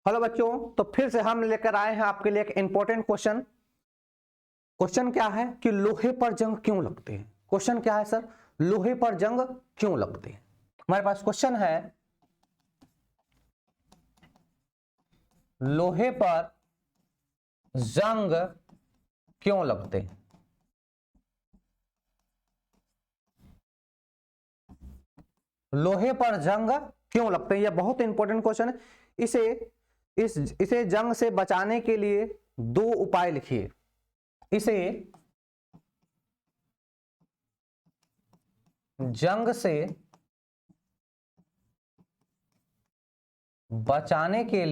Hello बच्चों, तो फिर से हम लेकर आए हैं आपके लिए एक इंपॉर्टेंट क्वेश्चन। क्वेश्चन क्या है कि लोहे पर जंग क्यों लगते हैं। क्वेश्चन क्या है सर, लोहे पर जंग क्यों लगते हैं। हमारे पास क्वेश्चन है लोहे पर जंग क्यों लगते हैं। लोहे पर जंग क्यों लगते हैं, यह बहुत इंपॉर्टेंट क्वेश्चन है। इसे जंग से बचाने के लिए दो उपाय लिखिए। इसे जंग से बचाने के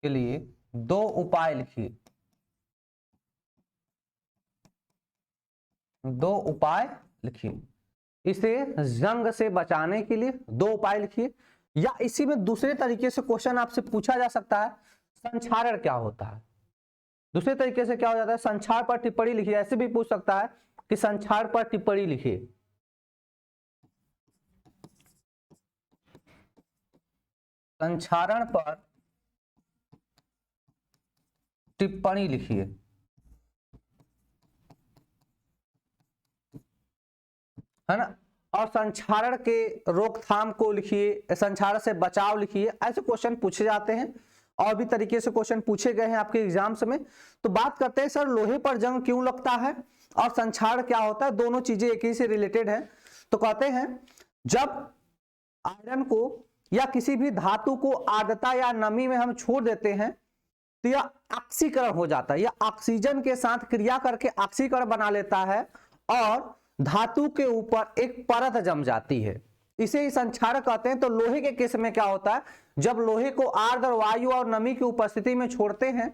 लिए दो उपाय लिखिए। दो उपाय लिखिए। इसे जंग से बचाने के लिए दो उपाय लिखिए, या इसी में दूसरे तरीके से क्वेश्चन आपसे पूछा जा सकता है, संक्षारण क्या होता है। दूसरे तरीके से क्या हो जाता है, संक्षार पर टिप्पणी लिखिए। ऐसे भी पूछ सकता है कि संक्षार पर टिप्पणी लिखिए। संक्षारण पर टिप्पणी लिखिए, है ना। और संक्षारण के रोकथाम को लिखिए, संक्षारण से बचाव लिखिए। ऐसे क्वेश्चन पूछे जाते हैं और भी तरीके से क्वेश्चन पूछे गए हैं आपके एग्जाम्स में। तो बात करते हैं सर, लोहे पर जंग क्यों लगता है और संक्षारण क्या होता है। दोनों चीजें एक ही से रिलेटेड है। तो कहते हैं जब आयरन को या किसी भी धातु को आर्द्रता या नमी में हम छोड़ देते हैं तो यह ऑक्सीकरण हो जाता है। यह ऑक्सीजन के साथ क्रिया करके ऑक्सीकरण बना लेता है और धातु के ऊपर एक परत जम जाती है। इसे ही संक्षारक कहते हैं। तो लोहे के केस में क्या होता है, जब लोहे को आर्द्र वायु और नमी की उपस्थिति में छोड़ते हैं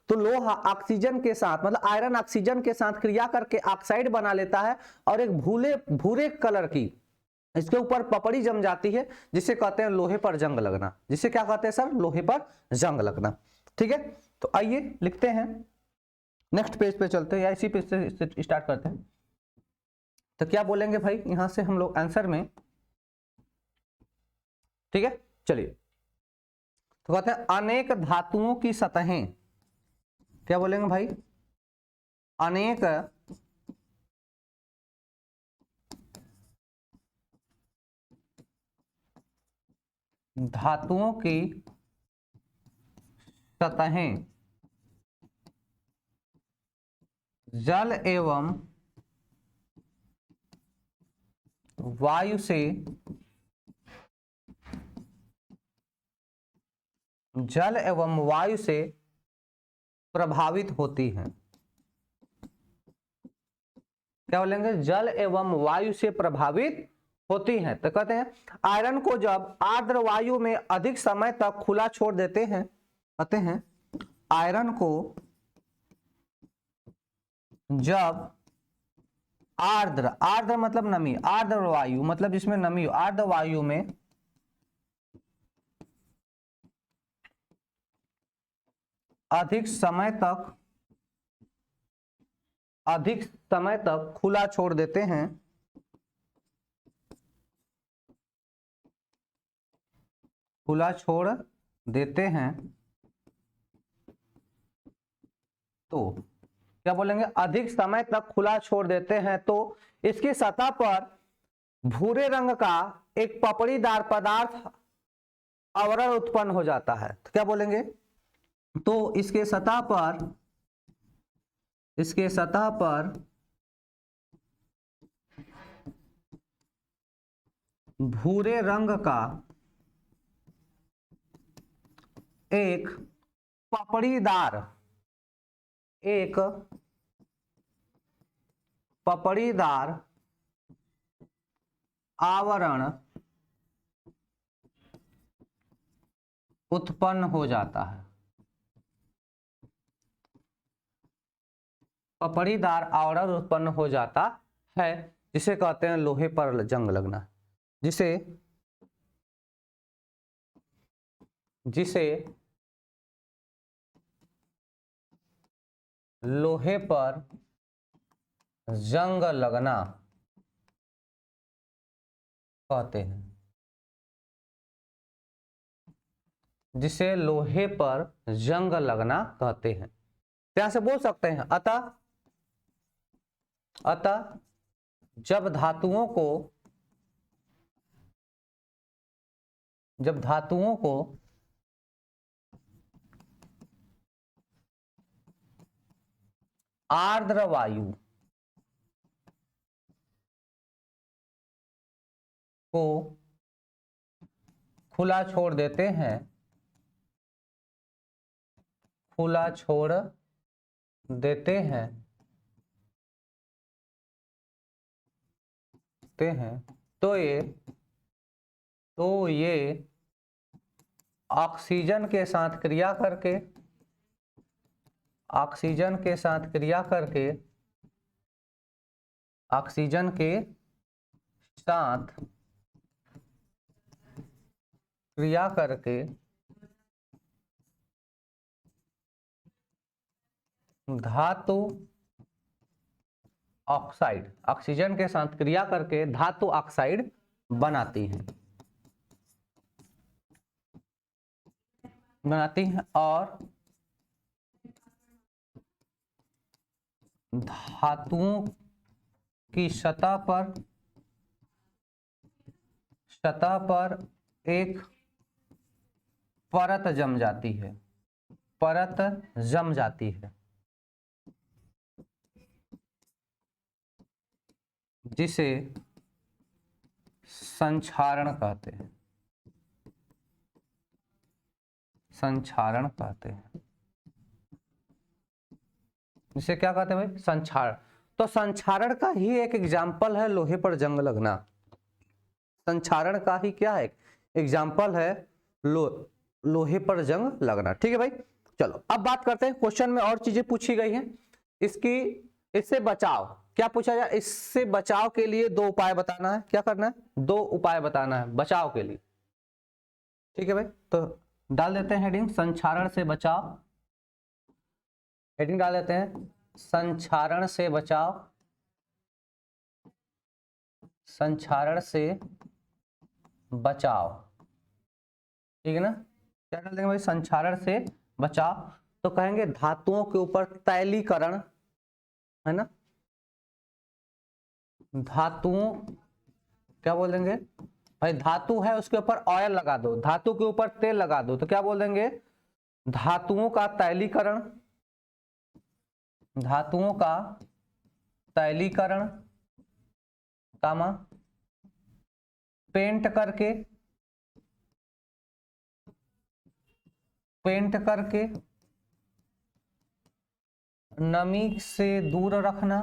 तो लोहा ऑक्सीजन के साथ, मतलब आयरन ऑक्सीजन के साथ क्रिया करके ऑक्साइड बना लेता है और एक भूरे कलर की इसके ऊपर पपड़ी जम जाती है, जिसे कहते हैं लोहे पर जंग लगना। जिसे क्या कहते हैं सर, लोहे पर जंग लगना। ठीक है, तो आइए लिखते हैं, नेक्स्ट पेज पे चलते हैं या इसी पेज से स्टार्ट करते हैं। तो क्या बोलेंगे भाई यहां से हम लोग आंसर में। ठीक है, चलिए। तो कहते हैं अनेक धातुओं की सतहें, क्या बोलेंगे भाई, अनेक धातुओं की सतहें जल एवं वायु से प्रभावित होती हैं। क्या बोलेंगे, जल एवं वायु से प्रभावित होती हैं। तो कहते हैं आयरन को जब आर्द्र वायु में अधिक समय तक खुला छोड़ देते हैं, कहते हैं आयरन को जब आर्द्र मतलब नमी, आर्द्र वायु मतलब जिसमें नमी, आर्द्र वायु में अधिक समय तक खुला छोड़ देते हैं, खुला छोड़ देते हैं तो क्या बोलेंगे, अधिक समय तक खुला छोड़ देते हैं तो इसकी सतह पर भूरे रंग का एक पपड़ीदार पदार्थ आवरण उत्पन्न हो जाता है। तो क्या बोलेंगे, तो इसके सतह पर भूरे रंग का एक पपड़ीदार आवरण उत्पन्न हो जाता है। पपड़ीदार आवरण उत्पन्न हो जाता है जिसे कहते हैं लोहे पर जंग लगना। जिसे लोहे पर जंग लगना कहते हैं, जिसे लोहे पर जंग लगना कहते हैं। यहां से बोल सकते हैं अतः जब धातुओं को आर्द्र वायु को खुला छोड़ देते हैं, तो ये ऑक्सीजन के साथ क्रिया करके धातु ऑक्साइड बनाती हैं और धातुओं की सतह पर एक परत जम जाती है, जिसे संक्षारण कहते हैं। जिसे क्या कहते हैं भाई? संक्षारण। तो संक्षारण का ही एक एग्जाम्पल है लोहे पर जंग लगना। संक्षारण का ही क्या है? एग्जाम्पल है लोहे पर जंग लगना। ठीक है भाई, चलो अब बात करते हैं। क्वेश्चन में और चीजें पूछी गई हैं। इससे बचाव, क्या पूछा जाए? इससे बचाव के लिए 2 उपाय बताना है। क्या करना है? 2 उपाय बताना है बचाव के लिए। ठीक है भाई, तो डाल देते हैं हेडिंग संक्षारण से बचाव। हेडिंग डाल देते हैं संक्षारण से बचाव। ठीक है ना? क्या डाल देंगे भाई? संक्षारण से बचाव। तो कहेंगे धातुओं के ऊपर तैलीकरण, है ना? धातुओं, क्या बोल देंगे भाई? धातु है उसके ऊपर ऑयल लगा दो, धातु के ऊपर तेल लगा दो, तो क्या बोल देंगे? धातुओं का तैलीकरण, कामा पेंट करके नमी से दूर रखना,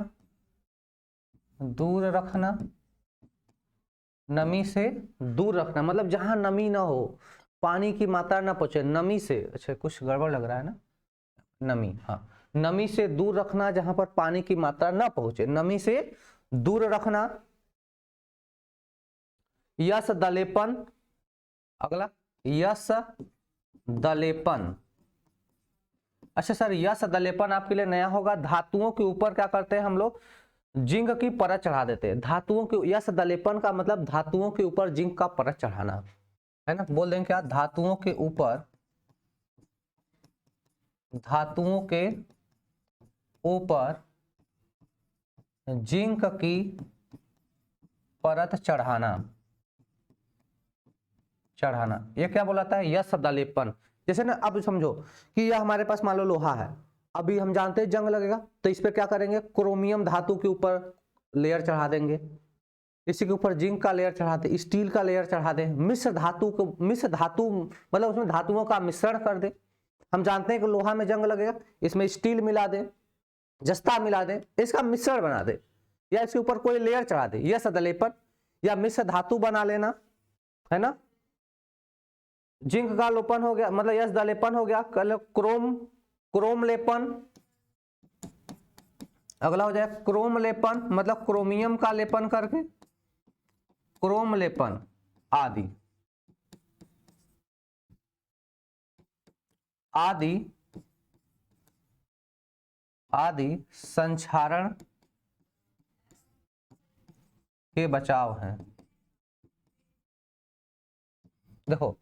नमी से दूर रखना मतलब जहां नमी ना हो, पानी की मात्रा ना पहुंचे, नमी से, अच्छा कुछ गड़बड़ लग रहा है ना, नमी, हाँ, नमी से दूर रखना, जहां पर पानी की मात्रा ना पहुंचे, नमी से दूर रखना। यश दलेपन, अगला यश दलेपन। अच्छा सर, यश दलेपन आपके लिए नया होगा। धातुओं के ऊपर क्या करते हैं हम लोग? जिंक की परत चढ़ा देते हैं। धातुओं के, यश दलेपन का मतलब धातुओं के ऊपर जिंक का परत चढ़ाना, है ना? बोल देंगे क्या? धातुओं के ऊपर जिंक की परत चढ़ाना। ये क्या बोलाता है? यश दलेपन। जैसे ना, अब समझो कि यह हमारे पास मान लो लोहा है, अभी हम जानते हैं जंग लगेगा, तो इस पे क्या करेंगे? क्रोमियम धातु के ऊपर लेयर चढ़ा देंगे, इसी के ऊपर जिंक का लेयर चढ़ा दे, स्टील का लेयर चढ़ा दे, मिश्र धातु मतलब उसमें धातुओं का मिश्रण कर दे। हम जानते हैं कि लोहा में जंग लगेगा, इसमें स्टील मिला दे, जस्ता मिला दे, इसका मिश्रण बना दे, या इसके ऊपर कोई लेयर चढ़ा दे, यह सदलेपन या मिश्र धातु बना लेना, है ना? जिंक का लोपन हो गया, मतलब यश दलेपन हो गया। कल क्रोम लेपन, अगला हो जाए क्रोम लेपन, मतलब क्रोमियम का लेपन करके, क्रोम लेपन आदि संक्षारण के बचाव हैं। देखो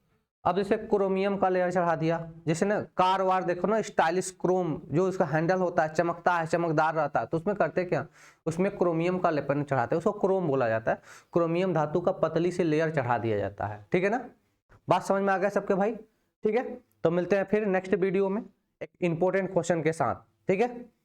अब जैसे क्रोमियम का लेयर चढ़ा दिया, जैसे ना कार वार देखो ना, स्टाइलिश क्रोम जो उसका हैंडल होता है चमकता है, चमकदार रहता है, तो उसमें करते क्या, उसमें क्रोमियम का लेपन चढ़ाते हैं, उसको क्रोम बोला जाता है। क्रोमियम धातु का पतली से लेयर चढ़ा दिया जाता है। ठीक है ना, बात समझ में आ गया सबके भाई? ठीक है, तो मिलते हैं फिर नेक्स्ट वीडियो में एक इंपॉर्टेंट क्वेश्चन के साथ। ठीक है।